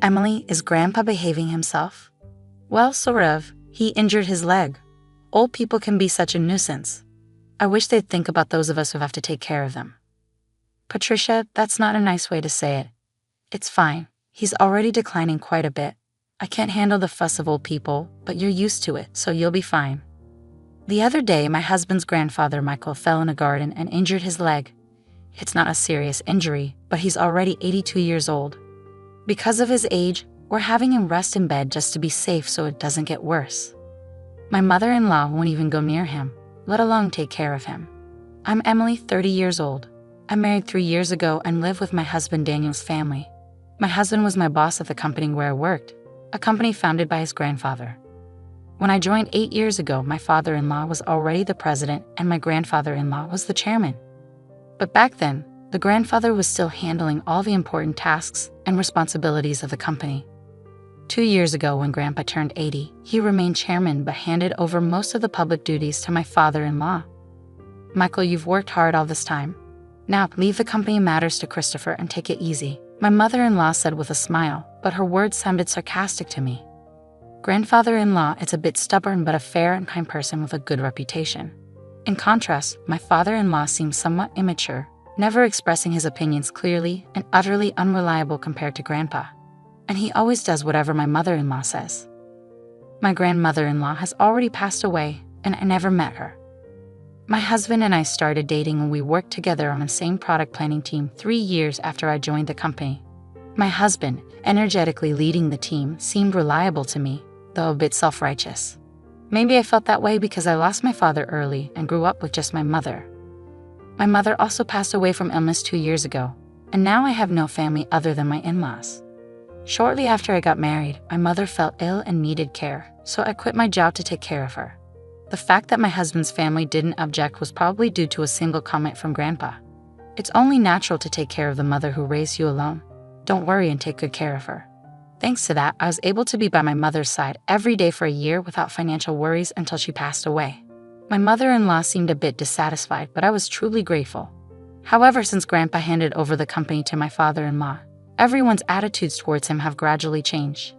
Emily, is Grandpa behaving himself? Well, sort of. He injured his leg. Old people can be such a nuisance. I wish they'd think about those of us who have to take care of them. Patricia, that's not a nice way to say it. It's fine. He's already declining quite a bit. I can't handle the fuss of old people, but you're used to it, so you'll be fine. The other day, my husband's grandfather, Michael, fell in a garden and injured his leg. It's not a serious injury, but he's already 82 years old. Because of his age, we're having him rest in bed just to be safe so it doesn't get worse. My mother-in-law won't even go near him, let alone take care of him. I'm Emily, 30 years old. I married 3 years ago and live with my husband Daniel's family. My husband was my boss at the company where I worked, a company founded by his grandfather. When I joined 8 years ago, my father-in-law was already the president and my grandfather-in-law was the chairman. But back then, the grandfather was still handling all the important tasks and responsibilities of the company. 2 years ago, when Grandpa turned 80, he remained chairman but handed over most of the public duties to my father-in-law. Michael, you've worked hard all this time. Now, leave the company matters to Christopher and take it easy, my mother-in-law said with a smile, but her words sounded sarcastic to me. Grandfather-in-law is a bit stubborn but a fair and kind person with a good reputation. In contrast, my father-in-law seems somewhat immature, never expressing his opinions clearly and utterly unreliable compared to Grandpa. And he always does whatever my mother-in-law says. My grandmother-in-law has already passed away, and I never met her. My husband and I started dating when we worked together on the same product planning team 3 years after I joined the company. My husband, energetically leading the team, seemed reliable to me, though a bit self-righteous. Maybe I felt that way because I lost my father early and grew up with just my mother. My mother also passed away from illness 2 years ago, and now I have no family other than my in-laws. Shortly after I got married, my mother fell ill and needed care, so I quit my job to take care of her. The fact that my husband's family didn't object was probably due to a single comment from Grandpa. It's only natural to take care of the mother who raised you alone. Don't worry and take good care of her. Thanks to that, I was able to be by my mother's side every day for a year without financial worries until she passed away. My mother-in-law seemed a bit dissatisfied, but I was truly grateful. However, since Grandpa handed over the company to my father-in-law, everyone's attitudes towards him have gradually changed.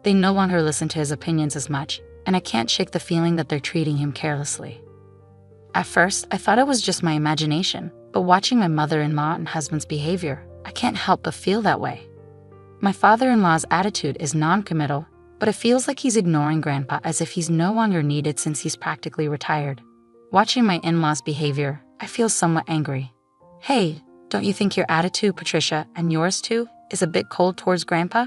They no longer listen to his opinions as much, and I can't shake the feeling that they're treating him carelessly. At first, I thought it was just my imagination, but watching my mother-in-law and husband's behavior, I can't help but feel that way. My father-in-law's attitude is non-committal, but it feels like he's ignoring Grandpa as if he's no longer needed since he's practically retired. Watching my in-laws' behavior, I feel somewhat angry. Hey, don't you think your attitude, Patricia, and yours too, is a bit cold towards Grandpa?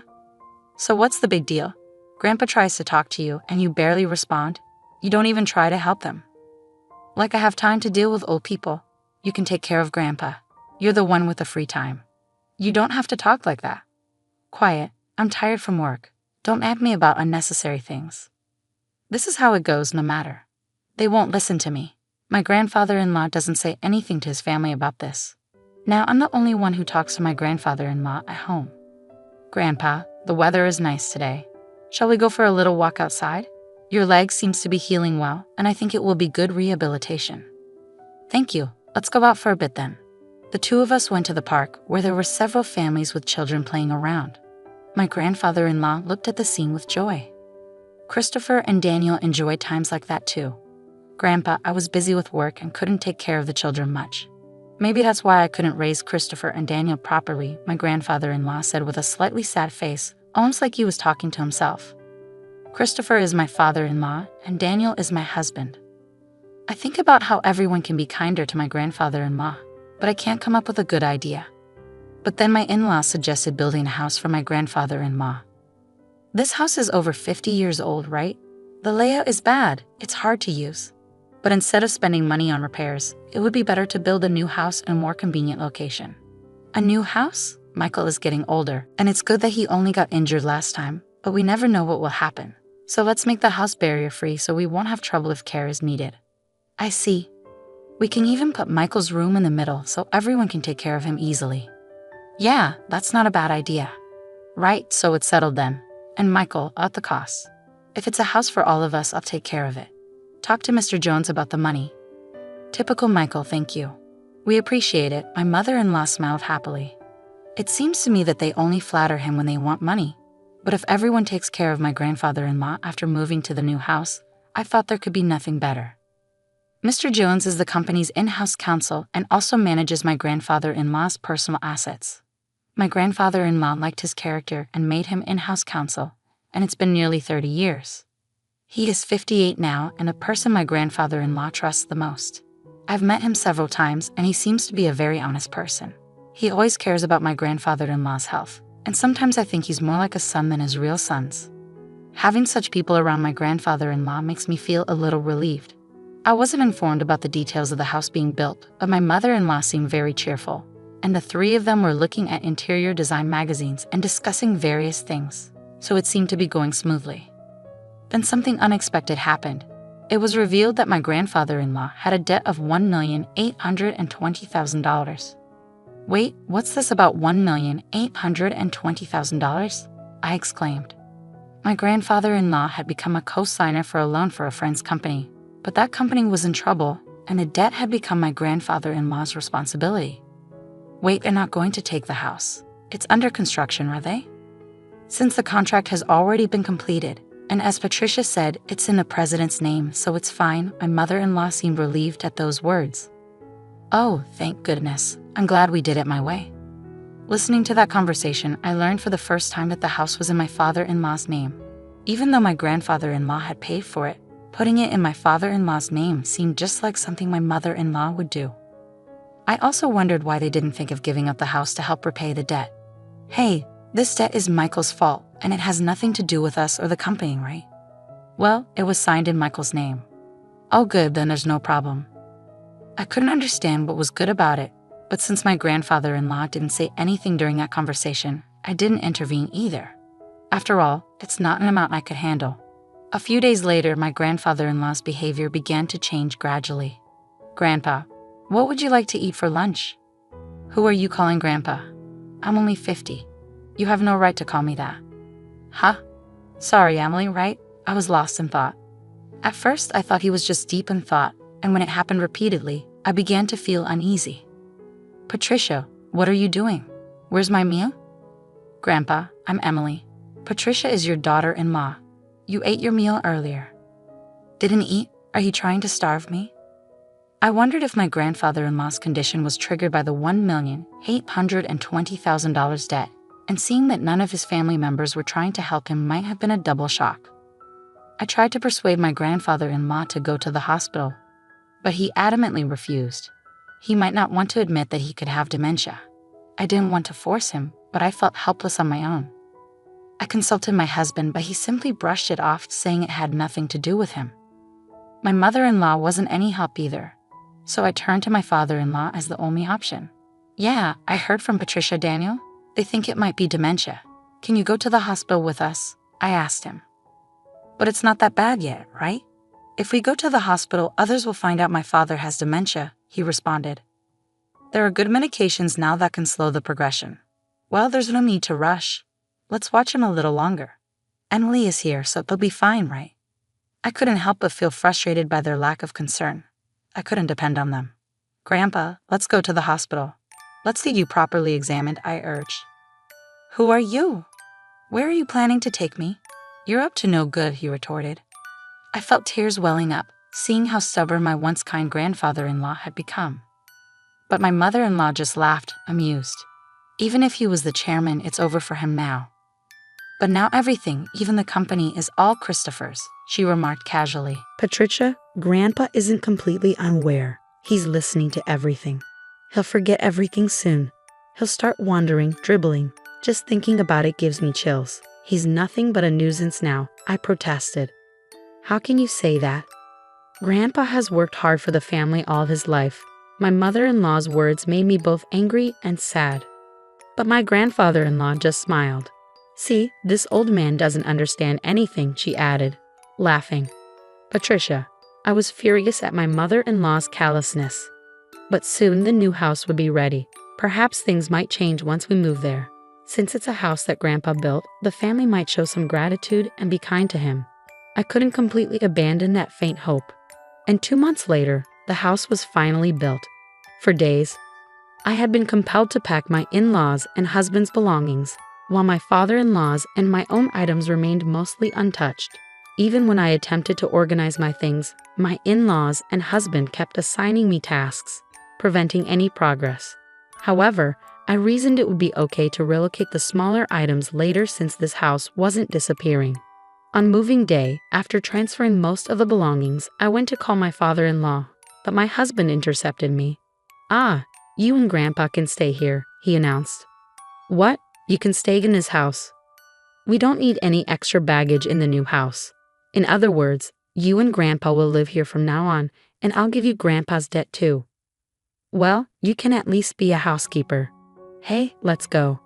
So what's the big deal? Grandpa tries to talk to you and you barely respond. You don't even try to help them. Like I have time to deal with old people. You can take care of Grandpa. You're the one with the free time. You don't have to talk like that. Quiet, I'm tired from work. Don't nag me about unnecessary things. This is how it goes no matter. They won't listen to me. My grandfather-in-law doesn't say anything to his family about this. Now I'm the only one who talks to my grandfather-in-law at home. Grandpa, the weather is nice today. Shall we go for a little walk outside? Your leg seems to be healing well, and I think it will be good rehabilitation. Thank you. Let's go out for a bit then. The two of us went to the park, where there were several families with children playing around. My grandfather-in-law looked at the scene with joy. Christopher and Daniel enjoyed times like that too. Grandpa, I was busy with work and couldn't take care of the children much. Maybe that's why I couldn't raise Christopher and Daniel properly, my grandfather-in-law said with a slightly sad face, almost like he was talking to himself. Christopher is my father-in-law, and Daniel is my husband. I think about how everyone can be kinder to my grandfather-in-law, but I can't come up with a good idea. But then my in-laws suggested building a house for my grandfather-in-law. This house is over 50 years old, right? The layout is bad, it's hard to use. But instead of spending money on repairs, it would be better to build a new house in a more convenient location. A new house? Michael is getting older, and it's good that he only got injured last time, but we never know what will happen. So let's make the house barrier-free so we won't have trouble if care is needed. I see. We can even put Michael's room in the middle so everyone can take care of him easily. Yeah, that's not a bad idea. Right, so it's settled then. And Michael, at the cost. If it's a house for all of us, I'll take care of it. Talk to Mr. Jones about the money. Typical Michael, thank you. We appreciate it, my mother-in-law smiled happily. It seems to me that they only flatter him when they want money. But if everyone takes care of my grandfather-in-law after moving to the new house, I thought there could be nothing better. Mr. Jones is the company's in-house counsel and also manages my grandfather-in-law's personal assets. My grandfather-in-law liked his character and made him in-house counsel, and it's been nearly 30 years. He is 58 now and a person my grandfather-in-law trusts the most. I've met him several times and he seems to be a very honest person. He always cares about my grandfather-in-law's health, and sometimes I think he's more like a son than his real sons. Having such people around my grandfather-in-law makes me feel a little relieved. I wasn't informed about the details of the house being built, but my mother-in-law seemed very cheerful, and the three of them were looking at interior design magazines and discussing various things, so it seemed to be going smoothly. Then something unexpected happened. It was revealed that my grandfather-in-law had a debt of $1,820,000. Wait, what's this about $1,820,000? I exclaimed. My grandfather-in-law had become a co-signer for a loan for a friend's company, but that company was in trouble, and the debt had become my grandfather-in-law's responsibility. Wait, they're not going to take the house. It's under construction, are they? Since the contract has already been completed, and as Patricia said, it's in the president's name, so it's fine, my mother-in-law seemed relieved at those words. Oh, thank goodness. I'm glad we did it my way. Listening to that conversation, I learned for the first time that the house was in my father-in-law's name. Even though my grandfather-in-law had paid for it, putting it in my father-in-law's name seemed just like something my mother-in-law would do. I also wondered why they didn't think of giving up the house to help repay the debt. Hey, this debt is Michael's fault, and it has nothing to do with us or the company, right? Well, it was signed in Michael's name. Oh good, then there's no problem. I couldn't understand what was good about it, but since my grandfather-in-law didn't say anything during that conversation, I didn't intervene either. After all, it's not an amount I could handle. A few days later, my grandfather-in-law's behavior began to change gradually. Grandpa, what would you like to eat for lunch? Who are you calling Grandpa? I'm only 50. You have no right to call me that. Huh? Sorry, Emily, right? I was lost in thought. At first, I thought he was just deep in thought, and when it happened repeatedly, I began to feel uneasy. Patricia, what are you doing? Where's my meal? Grandpa, I'm Emily. Patricia is your daughter-in-law. You ate your meal earlier. Didn't eat? Are you trying to starve me? I wondered if my grandfather-in-law's condition was triggered by the $1,820,000 debt, and seeing that none of his family members were trying to help him might have been a double shock. I tried to persuade my grandfather-in-law to go to the hospital, but he adamantly refused. He might not want to admit that he could have dementia. I didn't want to force him, but I felt helpless on my own. I consulted my husband, but he simply brushed it off, saying it had nothing to do with him. My mother-in-law wasn't any help either, so I turned to my father-in-law as the only option. Yeah, I heard from Patricia, Daniel. They think it might be dementia. Can you go to the hospital with us? I asked him. But it's not that bad yet, right? If we go to the hospital, others will find out my father has dementia, he responded. There are good medications now that can slow the progression. Well, there's no need to rush. Let's watch him a little longer. Emily is here, so they'll be fine, right? I couldn't help but feel frustrated by their lack of concern. I couldn't depend on them. Grandpa, let's go to the hospital. Let's see you properly examined, I urged. Who are you? Where are you planning to take me? You're up to no good, he retorted. I felt tears welling up, seeing how stubborn my once kind grandfather-in-law had become. But my mother-in-law just laughed, amused. Even if he was the chairman, it's over for him now. But now everything, even the company, is all Christopher's, she remarked casually. Patricia, Grandpa isn't completely unaware. He's listening to everything. He'll forget everything soon. He'll start wandering, dribbling. Just thinking about it gives me chills. He's nothing but a nuisance now, I protested. How can you say that? Grandpa has worked hard for the family all his life. My mother-in-law's words made me both angry and sad. But my grandfather-in-law just smiled. See, this old man doesn't understand anything, she added, laughing. Patricia, I was furious at my mother-in-law's callousness. But soon the new house would be ready. Perhaps things might change once we move there. Since it's a house that Grandpa built, the family might show some gratitude and be kind to him. I couldn't completely abandon that faint hope. And 2 months later, the house was finally built. For days, I had been compelled to pack my in-laws' and husband's belongings. while my father-in-law's and my own items remained mostly untouched. Even when I attempted to organize my things, my in-laws and husband kept assigning me tasks, preventing any progress. However, I reasoned it would be okay to relocate the smaller items later since this house wasn't disappearing. On moving day, after transferring most of the belongings, I went to call my father-in-law, but my husband intercepted me. "Ah, you and Grandpa can stay here," he announced. "What? You can stay in his house? We don't need any extra baggage in the new house. In other words, you and Grandpa will live here from now on, and I'll give you Grandpa's debt too. Well, you can at least be a housekeeper. Hey, let's go."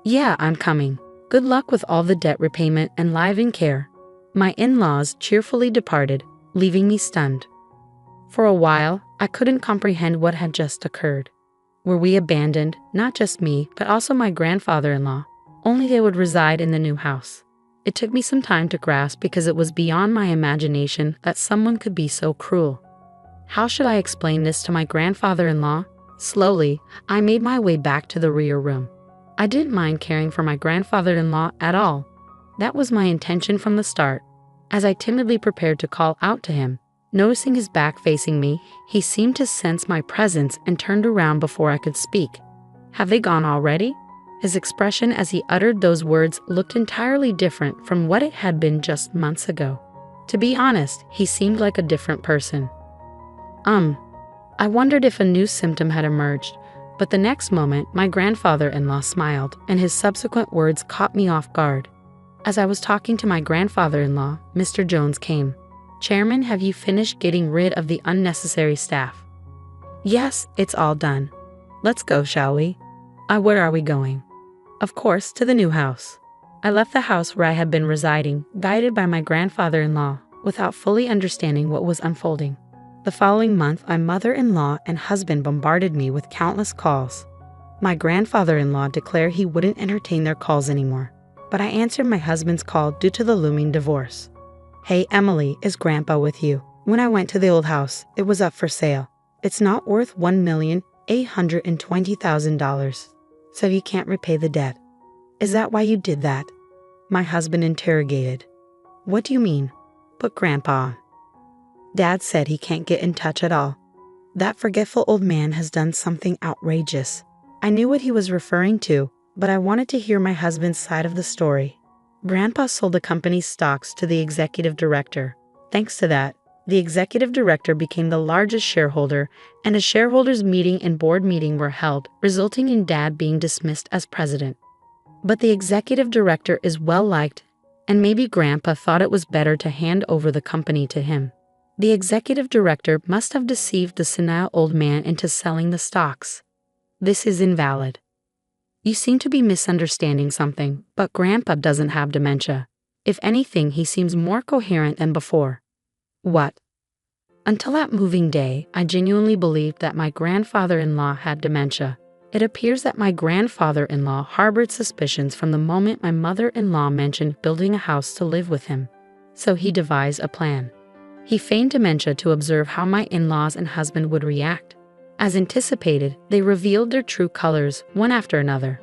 "Yeah, I'm coming. Good luck with all the debt repayment and live-in care." My in-laws cheerfully departed, leaving me stunned. For a while, I couldn't comprehend what had just occurred. Were we abandoned, not just me, but also my grandfather-in-law, only they would reside in the new house? It took me some time to grasp because it was beyond my imagination that someone could be so cruel. How should I explain this to my grandfather-in-law? Slowly, I made my way back to the rear room. I didn't mind caring for my grandfather-in-law at all. That was my intention from the start. As I timidly prepared to call out to him, noticing his back facing me, he seemed to sense my presence and turned around before I could speak. "Have they gone already?" His expression as he uttered those words looked entirely different from what it had been just months ago. To be honest, he seemed like a different person. I wondered if a new symptom had emerged, but the next moment my grandfather-in-law smiled, and his subsequent words caught me off guard. As I was talking to my grandfather-in-law, Mr. Jones came. "Chairman, have you finished getting rid of the unnecessary staff?" "Yes, it's all done. Let's go, shall we?" Where are we going?" "Of course, to the new house." I left the house where I had been residing, guided by my grandfather-in-law, without fully understanding what was unfolding. The following month, my mother-in-law and husband bombarded me with countless calls. My grandfather-in-law declared he wouldn't entertain their calls anymore, but I answered my husband's call due to the looming divorce. "Hey, Emily, is Grandpa with you? When I went to the old house, it was up for sale. It's not worth $1,820,000, so you can't repay the debt." "Is that why you did that?" my husband interrogated. "What do you mean?" "Put Grandpa on. Dad said he can't get in touch at all. That forgetful old man has done something outrageous." I knew what he was referring to, but I wanted to hear my husband's side of the story. Grandpa sold the company's stocks to the executive director. Thanks to that, the executive director became the largest shareholder, and a shareholders' meeting and board meeting were held, resulting in Dad being dismissed as president. But the executive director is well liked, and maybe Grandpa thought it was better to hand over the company to him. The executive director must have deceived the senile old man into selling the stocks. This is invalid. You seem to be misunderstanding something, but Grandpa doesn't have dementia. If anything, he seems more coherent than before. What? Until that moving day, I genuinely believed that my grandfather-in-law had dementia. It appears that my grandfather-in-law harbored suspicions from the moment my mother-in-law mentioned building a house to live with him. So he devised a plan. He feigned dementia to observe how my in-laws and husband would react. As anticipated, they revealed their true colors one after another.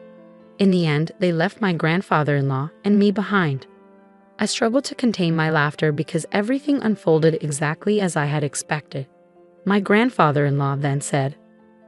In the end, they left my grandfather-in-law and me behind. I struggled to contain my laughter because everything unfolded exactly as I had expected. My grandfather-in-law then said,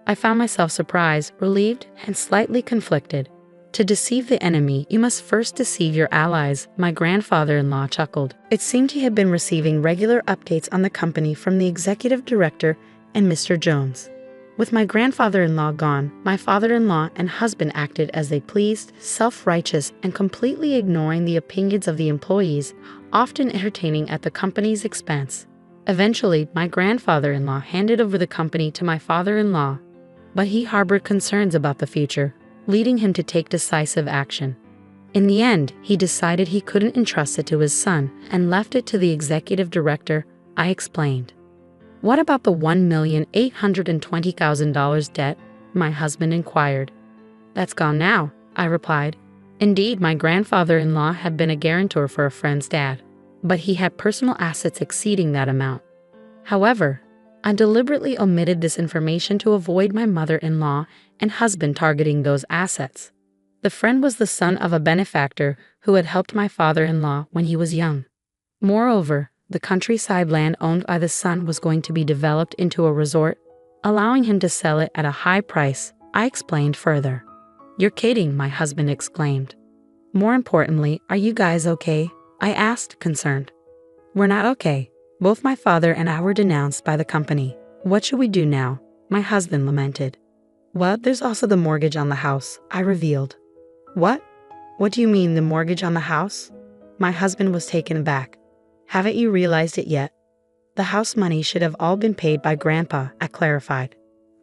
I found myself surprised, relieved, and slightly conflicted. To deceive the enemy, you must first deceive your allies, my grandfather-in-law chuckled. It seemed he had been receiving regular updates on the company from the executive director and Mr. Jones. With my grandfather-in-law gone, my father-in-law and husband acted as they pleased, self-righteous, and completely ignoring the opinions of the employees, often entertaining at the company's expense. Eventually, my grandfather-in-law handed over the company to my father-in-law, but he harbored concerns about the future, leading him to take decisive action. In the end, he decided he couldn't entrust it to his son and left it to the executive director. I explained. What about the $1,820,000 debt? My husband inquired. That's gone now, I replied. Indeed, my grandfather-in-law had been a guarantor for a friend's dad, but he had personal assets exceeding that amount. However, I deliberately omitted this information to avoid my mother-in-law and husband targeting those assets. The friend was the son of a benefactor who had helped my father-in-law when he was young. Moreover, the countryside land owned by the son was going to be developed into a resort, allowing him to sell it at a high price. I explained further. "You're kidding," my husband exclaimed. "More importantly, are you guys okay?" I asked, concerned. "We're not okay. Both my father and I were denounced by the company. What should we do now?" my husband lamented. "Well, there's also the mortgage on the house," I revealed. "What? What do you mean, the mortgage on the house?" My husband was taken aback. "Haven't you realized it yet? The house money should have all been paid by Grandpa," I clarified.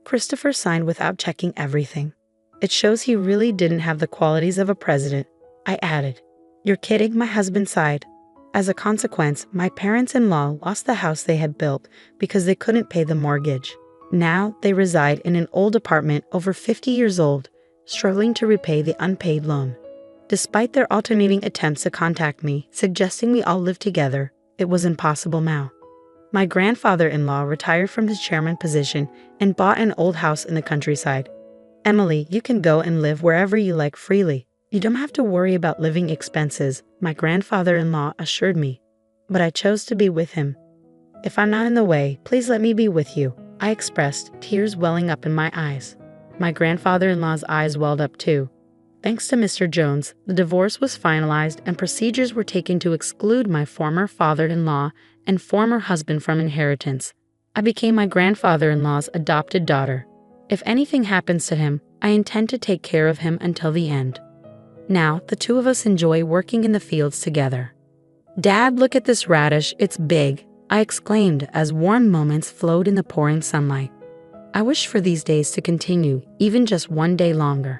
Christopher signed without checking everything. "It shows he really didn't have the qualities of a president," I added. "You're kidding," my husband sighed. As a consequence, my parents-in-law lost the house they had built because they couldn't pay the mortgage. Now they reside in an old apartment over 50 years old, struggling to repay the unpaid loan. Despite their alternating attempts to contact me, suggesting we all live together, it was impossible now. My grandfather-in-law retired from his chairman position and bought an old house in the countryside. "Emily, you can go and live wherever you like freely. You don't have to worry about living expenses," my grandfather-in-law assured me. But I chose to be with him. "If I'm not in the way, please let me be with you," I expressed, tears welling up in my eyes. My grandfather-in-law's eyes welled up too. Thanks to Mr. Jones, the divorce was finalized and procedures were taken to exclude my former father-in-law and former husband from inheritance. I became my grandfather-in-law's adopted daughter. If anything happens to him, I intend to take care of him until the end. Now, the two of us enjoy working in the fields together. "Dad, look at this radish, it's big," I exclaimed as warm moments flowed in the pouring sunlight. I wish for these days to continue, even just one day longer.